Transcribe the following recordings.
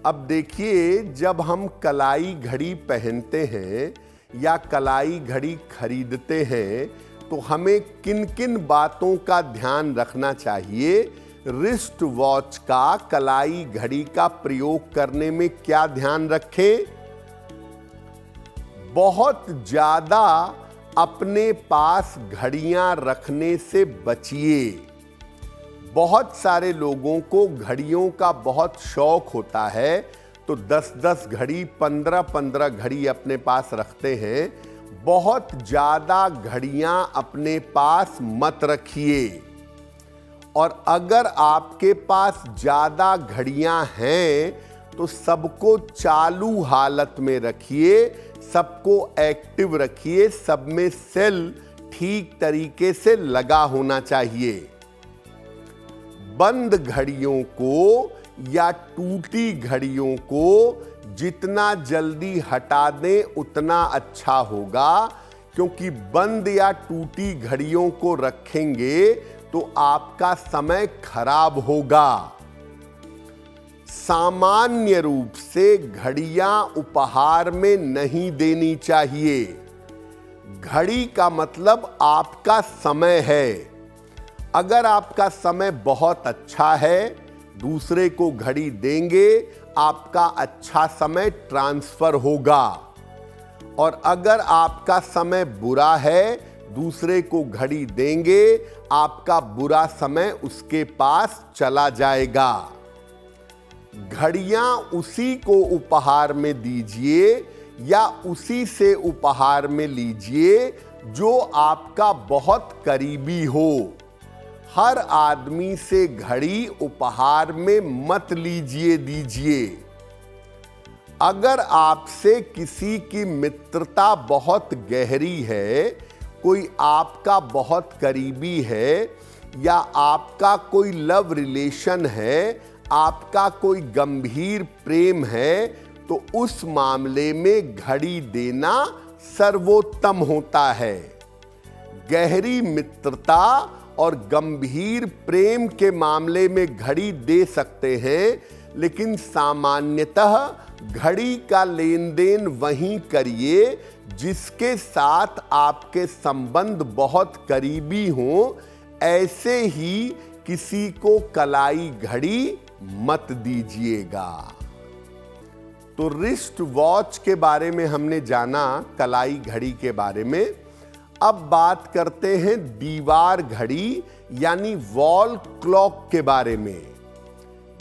अब देखिए, जब हम कलाई घड़ी पहनते हैं या कलाई घड़ी खरीदते हैं तो हमें किन किन बातों का ध्यान रखना चाहिए। रिस्ट वॉच का कलाई घड़ी का प्रयोग करने में क्या ध्यान रखें? बहुत ज्यादा अपने पास घड़ियां रखने से बचिए। बहुत सारे लोगों को घड़ियों का बहुत शौक होता है तो 10-10 घड़ी, 15-15 घड़ी अपने पास रखते हैं। बहुत ज़्यादा घड़ियां अपने पास मत रखिए। और अगर आपके पास ज़्यादा घड़ियां हैं तो सबको चालू हालत में रखिए, सबको एक्टिव रखिए, सब में सेल ठीक तरीके से लगा होना चाहिए। बंद घड़ियों को या टूटी घड़ियों को जितना जल्दी हटा दें उतना अच्छा होगा, क्योंकि बंद या टूटी घड़ियों को रखेंगे तो आपका समय खराब होगा। सामान्य रूप से घड़ियां उपहार में नहीं देनी चाहिए। घड़ी का मतलब आपका समय है। अगर आपका समय बहुत अच्छा है, दूसरे को घड़ी देंगे, आपका अच्छा समय ट्रांसफर होगा। और अगर आपका समय बुरा है, दूसरे को घड़ी देंगे, आपका बुरा समय उसके पास चला जाएगा। घड़ियां उसी को उपहार में दीजिए या उसी से उपहार में लीजिए जो आपका बहुत करीबी हो। हर आदमी से घड़ी उपहार में मत लीजिए दीजिए। अगर आपसे किसी की मित्रता बहुत गहरी है, कोई आपका बहुत करीबी है या आपका कोई लव रिलेशन है, आपका कोई गंभीर प्रेम है, तो उस मामले में घड़ी देना सर्वोत्तम होता है। गहरी मित्रता और गंभीर प्रेम के मामले में घड़ी दे सकते हैं, लेकिन सामान्यतः घड़ी का लेन देन वहीं करिए जिसके साथ आपके संबंध बहुत करीबी हों। ऐसे ही किसी को कलाई घड़ी मत दीजिएगा। तो रिस्ट वॉच के बारे में हमने जाना, कलाई घड़ी के बारे में। अब बात करते हैं दीवार घड़ी यानी वॉल क्लॉक के बारे में।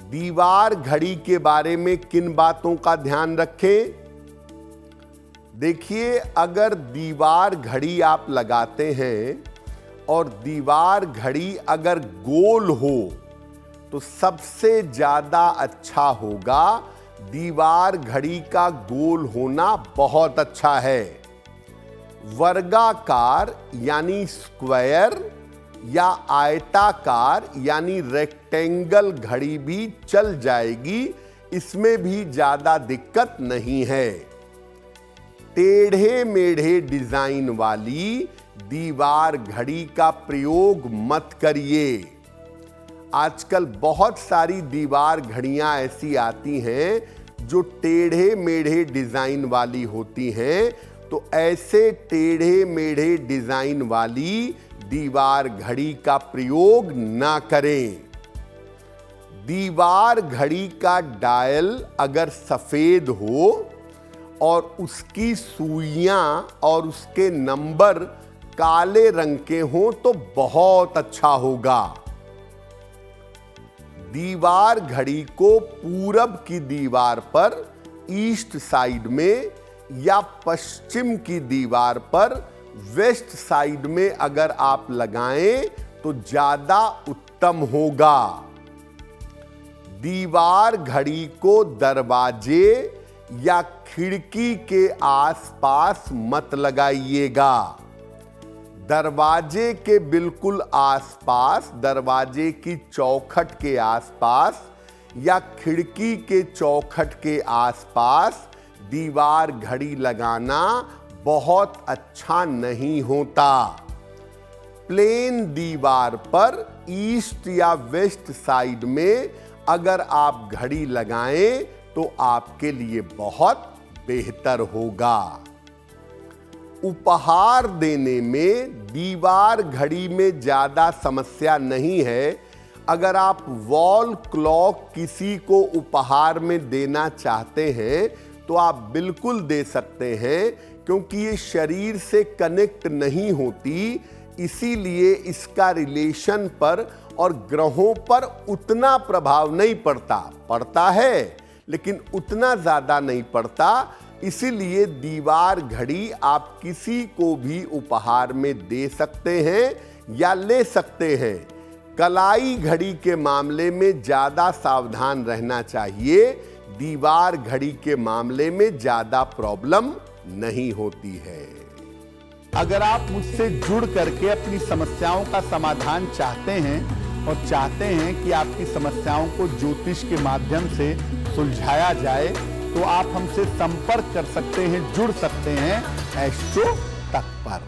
दीवार घड़ी के बारे में किन बातों का ध्यान रखें? देखिए, अगर दीवार घड़ी आप लगाते हैं और दीवार घड़ी अगर गोल हो तो सबसे ज्यादा अच्छा होगा। दीवार घड़ी का गोल होना बहुत अच्छा है। वर्गाकार यानी स्क्वायर या आयताकार यानी रेक्टेंगल घड़ी भी चल जाएगी, इसमें भी ज्यादा दिक्कत नहीं है। टेढ़े मेढ़े डिजाइन वाली दीवार घड़ी का प्रयोग मत करिए। आजकल बहुत सारी दीवार घड़ियां ऐसी आती हैं जो टेढ़े मेढ़े डिजाइन वाली होती हैं, तो ऐसे टेढ़े मेढ़े डिजाइन वाली दीवार घड़ी का प्रयोग ना करें। दीवार घड़ी का डायल अगर सफेद हो और उसकी सुइयां और उसके नंबर काले रंग के हों तो बहुत अच्छा होगा। दीवार घड़ी को पूरब की दीवार पर ईस्ट साइड में या पश्चिम की दीवार पर वेस्ट साइड में अगर आप लगाएं तो ज्यादा उत्तम होगा। दीवार घड़ी को दरवाजे या खिड़की के आसपास मत लगाइएगा। दरवाजे के बिल्कुल आसपास, दरवाजे की चौखट के आसपास या खिड़की के चौखट के आसपास दीवार घड़ी लगाना बहुत अच्छा नहीं होता। प्लेन दीवार पर ईस्ट या वेस्ट साइड में अगर आप घड़ी लगाएं तो आपके लिए बहुत बेहतर होगा। उपहार देने में दीवार घड़ी में ज्यादा समस्या नहीं है। अगर आप वॉल क्लॉक किसी को उपहार में देना चाहते हैं तो आप बिल्कुल दे सकते हैं, क्योंकि ये शरीर से कनेक्ट नहीं होती, इसीलिए इसका रिलेशन पर और ग्रहों पर उतना प्रभाव नहीं पड़ता है लेकिन उतना ज्यादा नहीं पड़ता। इसीलिए दीवार घड़ी आप किसी को भी उपहार में दे सकते हैं या ले सकते हैं। कलाई घड़ी के मामले में ज्यादा सावधान रहना चाहिए, दीवार घड़ी के मामले में ज्यादा प्रॉब्लम नहीं होती है। अगर आप मुझसे जुड़ करके अपनी समस्याओं का समाधान चाहते हैं और चाहते हैं कि आपकी समस्याओं को ज्योतिष के माध्यम से सुलझाया जाए, तो आप हमसे संपर्क कर सकते हैं, जुड़ सकते हैं एस्ट्रो तक पर।